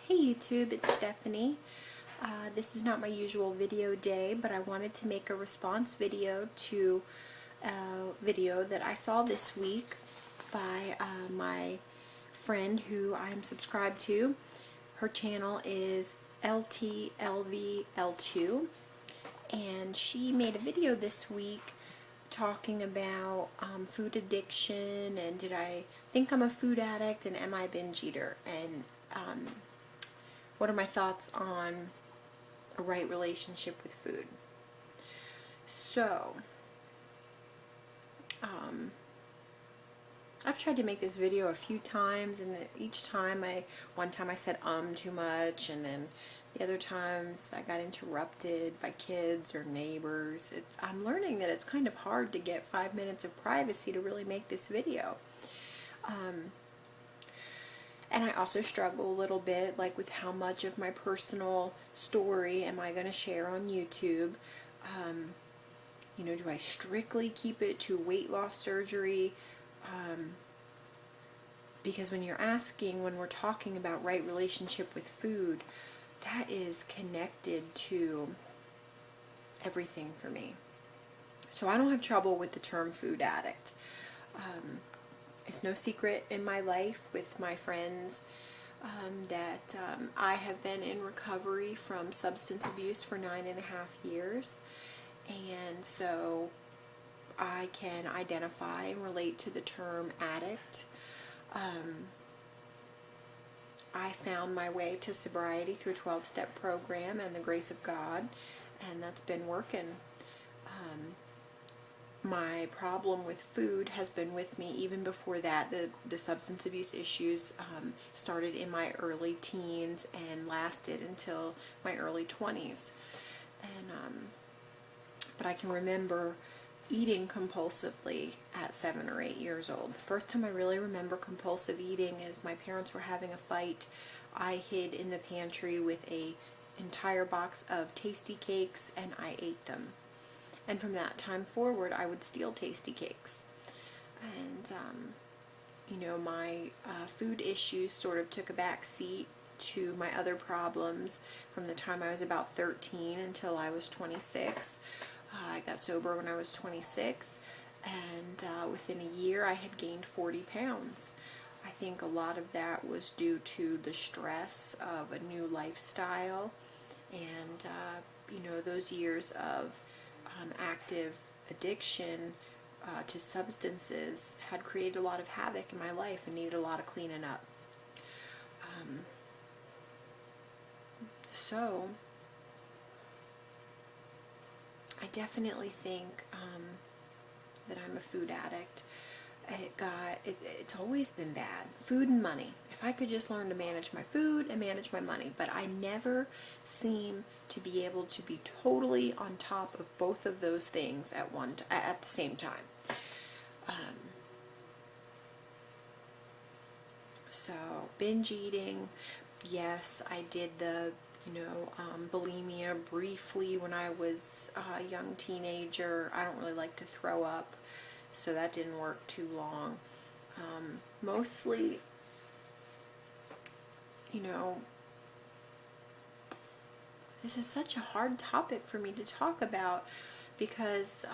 Hey YouTube, it's Stephanie. This is not my usual video day, but I wanted to make a response video to a video that I saw this week by my friend who I'm subscribed to. Her channel is LTLVL2, and she made a video this week talking about food addiction and did I think I'm a food addict and am I a binge eater, and what are my thoughts on a right relationship with food. So I've tried to make this video a few times, and each time one time I said too much, and then the other times I got interrupted by kids or neighbors. I'm learning that it's kind of hard to get 5 minutes of privacy to really make this video. And I also struggle a little bit with how much of my personal story am I going to share on YouTube. Do I strictly keep it to weight loss surgery? Because when we're talking about right relationship with food, that is connected to everything for me. So I don't have trouble with the term food addict. It's no secret in my life with my friends that I have been in recovery from substance abuse for 9.5 years, and so I can identify and relate to the term addict. I found my way to sobriety through a 12-step program and the grace of God, and that's been working. My problem with food has been with me even before that. The substance abuse issues started in my early teens and lasted until my early 20s. But I can remember eating compulsively at 7 or 8 years old. The first time I really remember compulsive eating is my parents were having a fight. I hid in the pantry with an entire box of Tasty Cakes and I ate them. And from that time forward, I would steal Tasty Cakes. And, my food issues sort of took a back seat to my other problems from the time I was about 13 until I was 26. I got sober when I was 26, and within a year I had gained 40 pounds. I think a lot of that was due to the stress of a new lifestyle, and those years of active addiction to substances had created a lot of havoc in my life and needed a lot of cleaning up. So I definitely think that I'm a food addict. It's always been bad. Food and money. If I could just learn to manage my food and manage my money, but I never seem to be able to be totally on top of both of those things at the same time. So binge eating, yes, I did the bulimia briefly when I was a young teenager. I don't really like to throw up, so that didn't work too long. Mostly, this is such a hard topic for me to talk about because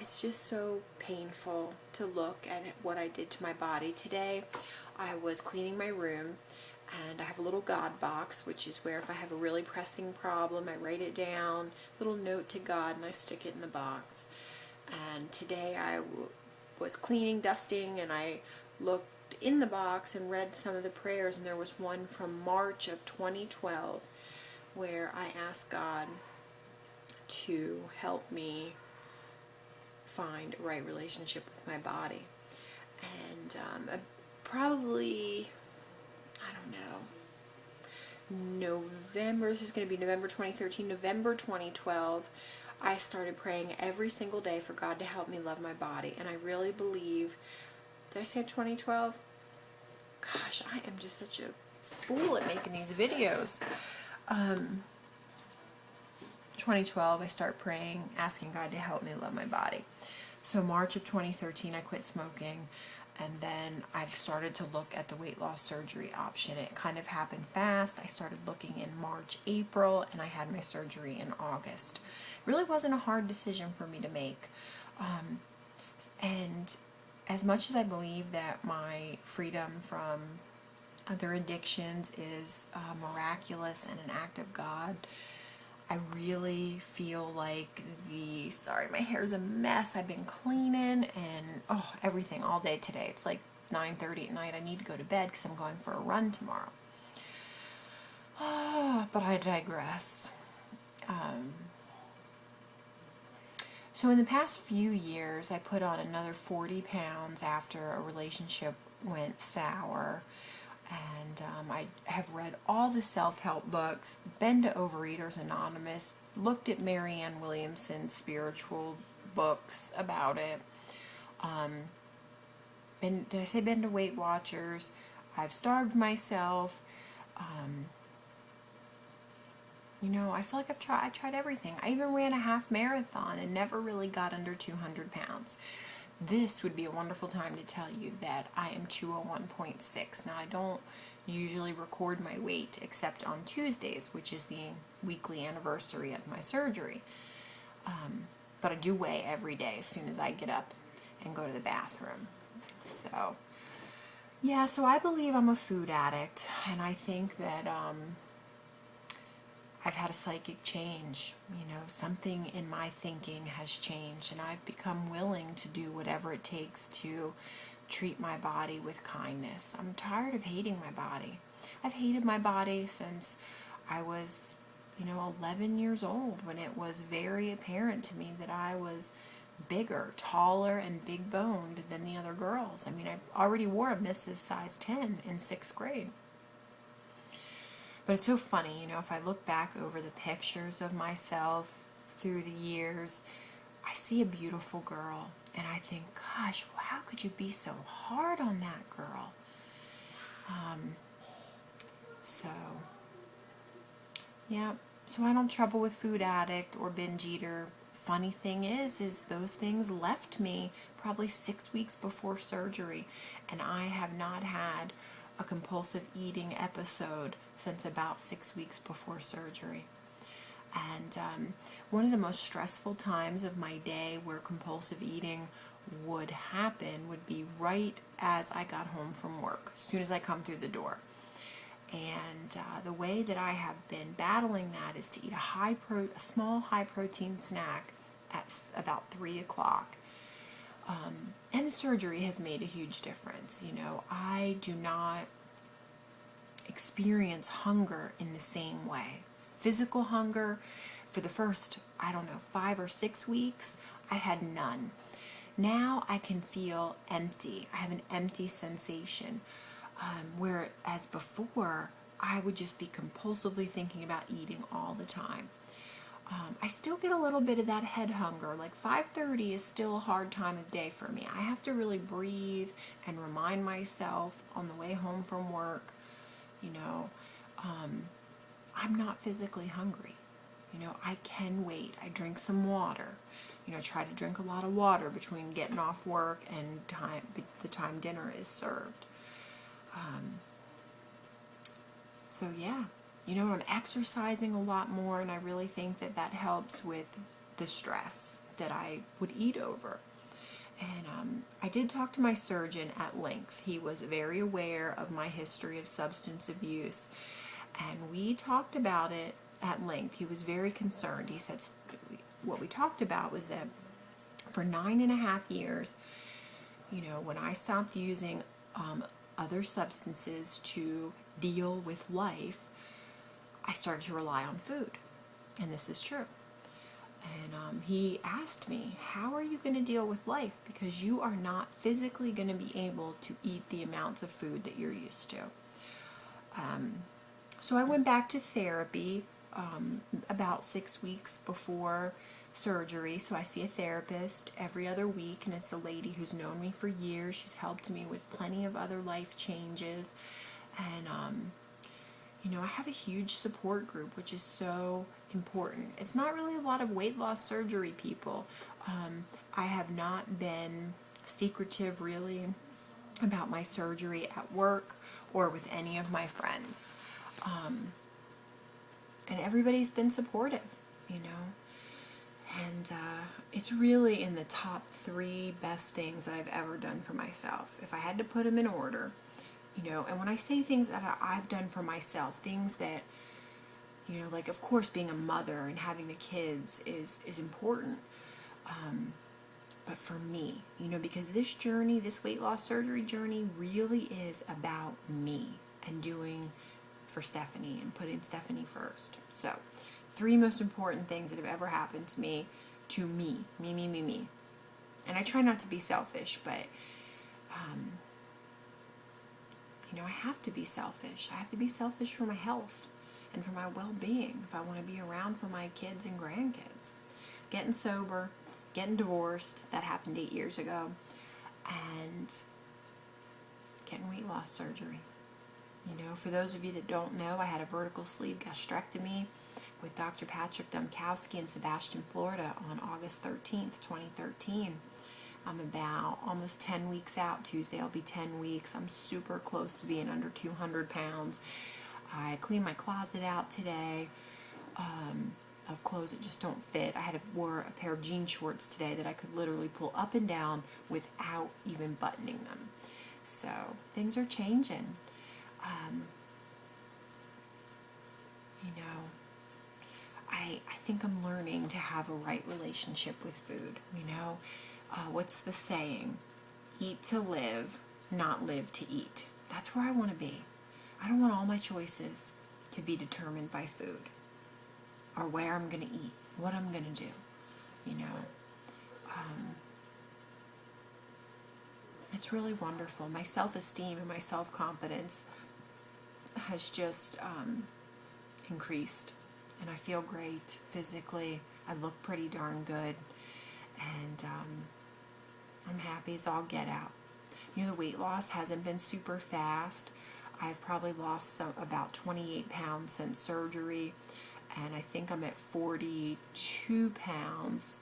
it's just so painful to look at what I did to my body. Today, I was cleaning my room, and I have a little God box, which is where if I have a really pressing problem, I write it down, little note to God, and I stick it in the box. And today I was cleaning, dusting, and I looked in the box and read some of the prayers, and there was one from March of 2012 where I asked God to help me find a right relationship with my body. And probably, I don't know, this is going to be November 2013, November 2012, I started praying every single day for God to help me love my body. And I really believe, did I say 2012? Gosh, I am just such a fool at making these videos. 2012, I start praying, asking God to help me love my body. So March of 2013, I quit smoking. And then I started to look at the weight loss surgery option. It kind of happened fast. I started looking in March, April, and I had my surgery in August. It really wasn't a hard decision for me to make. And as much as I believe that my freedom from other addictions is miraculous and an act of God, I really feel like sorry, my hair's a mess. I've been cleaning and everything all day today. It's like 9:30 at night. I need to go to bed because I'm going for a run tomorrow. But I digress. So in the past few years, I put on another 40 pounds after a relationship went sour. And I have read all the self-help books, been to Overeaters Anonymous, looked at Marianne Williamson's spiritual books about it. Been to Weight Watchers? I've starved myself. I feel like I tried everything. I even ran a half marathon and never really got under 200 pounds. This would be a wonderful time to tell you that I am 201.6. Now, I don't usually record my weight except on Tuesdays, which is the weekly anniversary of my surgery. But I do weigh every day as soon as I get up and go to the bathroom. So, yeah, so I believe I'm a food addict, and I think that I've had a psychic change. Something in my thinking has changed, and I've become willing to do whatever it takes to treat my body with kindness. I'm tired of hating my body. I've hated my body since I was, 11 years old, when it was very apparent to me that I was bigger, taller, and big boned than the other girls. I mean, I already wore a Mrs. size 10 in 6th grade. But it's so funny, if I look back over the pictures of myself through the years, I see a beautiful girl, and I think, gosh, how could you be so hard on that girl? Yeah, so I don't trouble with food addict or binge eater. Funny thing is those things left me probably 6 weeks before surgery, and I have not had a compulsive eating episode since about 6 weeks before surgery. And one of the most stressful times of my day where compulsive eating would happen would be right as I got home from work, as soon as I come through the door. And the way that I have been battling that is to eat a small high-protein snack at about 3 o'clock. And the surgery has made a huge difference. I do not experience hunger in the same way. Physical hunger, for the first, 5 or 6 weeks, I had none. Now I can feel empty. I have an empty sensation. Whereas before, I would just be compulsively thinking about eating all the time. I still get a little bit of that head hunger. Like 5:30 is still a hard time of day for me. I have to really breathe and remind myself on the way home from work, I'm not physically hungry. I can wait. I drink some water. Try to drink a lot of water between getting off work and the time dinner is served. So yeah, I'm exercising a lot more, and I really think that helps with the stress that I would eat over. And I did talk to my surgeon at length. He was very aware of my history of substance abuse, and we talked about it at length. He was very concerned. He said what we talked about was that for 9.5 years, when I stopped using other substances to deal with life, I started to rely on food. And this is true. And he asked me, how are you going to deal with life? Because you are not physically going to be able to eat the amounts of food that you're used to. So I went back to therapy about 6 weeks before surgery. So I see a therapist every other week, and it's a lady who's known me for years. She's helped me with plenty of other life changes. And I have a huge support group, which is so important. It's not really a lot of weight loss surgery people. I have not been secretive, really. about my surgery at work or with any of my friends. And everybody's been supportive, you know. And it's really in the top 3 best things that I've ever done for myself. If I had to put them in order, you know, and when I say things that I've done for myself, things that, you know, like, of course, being a mother and having the kids is important. But for me, you know, because this journey, this weight loss surgery journey really is about me and doing for Stephanie and putting Stephanie first. So, 3 most important things that have ever happened to me, me. And I try not to be selfish, but, you know, I have to be selfish. I have to be selfish for my health and for my well-being if I want to be around for my kids and grandkids. Getting sober, getting divorced, that happened 8 years ago, and getting weight loss surgery. You know, for those of you that don't know, I had a vertical sleeve gastrectomy with Dr. Patrick Dumkowski in Sebastian, Florida on August 13th, 2013. I'm about almost 10 weeks out. Tuesday I'll be 10 weeks. I'm super close to being under 200 pounds. I cleaned my closet out today of clothes that just don't fit. I wore a pair of jean shorts today that I could literally pull up and down without even buttoning them. So things are changing. You know, I think I'm learning to have a right relationship with food. You know, what's the saying? Eat to live, not live to eat. That's where I want to be. I don't want all my choices to be determined by food or where I'm going to eat, what I'm going to do. You know, it's really wonderful. My self-esteem and my self-confidence has just increased, and I feel great physically. I look pretty darn good, and I'm happy as all get out. You know, the weight loss hasn't been super fast. I've probably lost about 28 pounds since surgery, and I think I'm at 42 pounds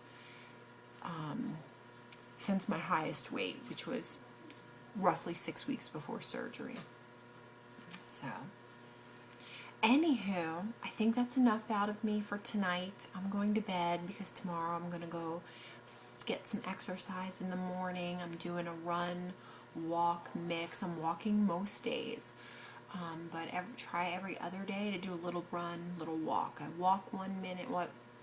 since my highest weight, which was roughly 6 weeks before surgery. So, anywho, I think that's enough out of me for tonight. I'm going to bed because tomorrow I'm going to go get some exercise in the morning. I'm doing a run, walk mix. I'm walking most days, but try every other day to do a little run, little walk. I walk 1 minute.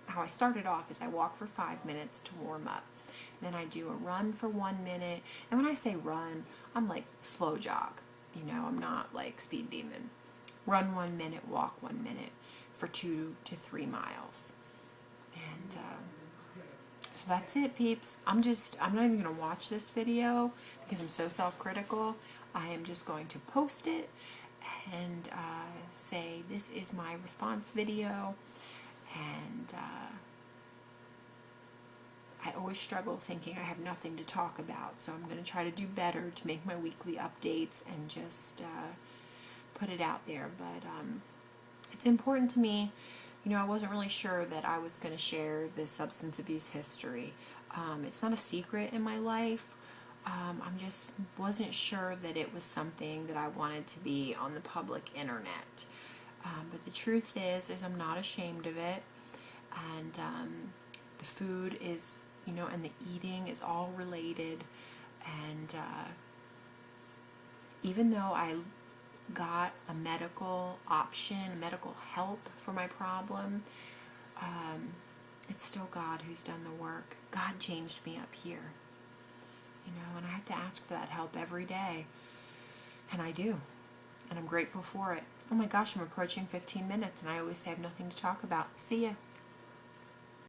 How I started off is I walk for 5 minutes to warm up. Then I do a run for 1 minute. And when I say run, I'm like slow jog. You know, I'm not like speed demon. Run 1 minute, walk 1 minute for 2 to 3 miles. And so that's it, peeps. I'm not even going to watch this video because I'm so self-critical. I am just going to post it and say this is my response video. And I always struggle thinking I have nothing to talk about, so I'm going to try to do better to make my weekly updates and just put it out there. But it's important to me. You know, I wasn't really sure that I was going to share this substance abuse history. It's not a secret in my life. I just wasn't sure that it was something that I wanted to be on the public internet. But the truth is I'm not ashamed of it. And the food is, you know, and the eating is all related. And even though I got a medical option, medical help for my problem, it's still God who's done the work. God changed me up here, you know, and I have to ask for that help every day, and I do, and I'm grateful for it. Oh my gosh, I'm approaching 15 minutes, and I always say I have nothing to talk about. See ya.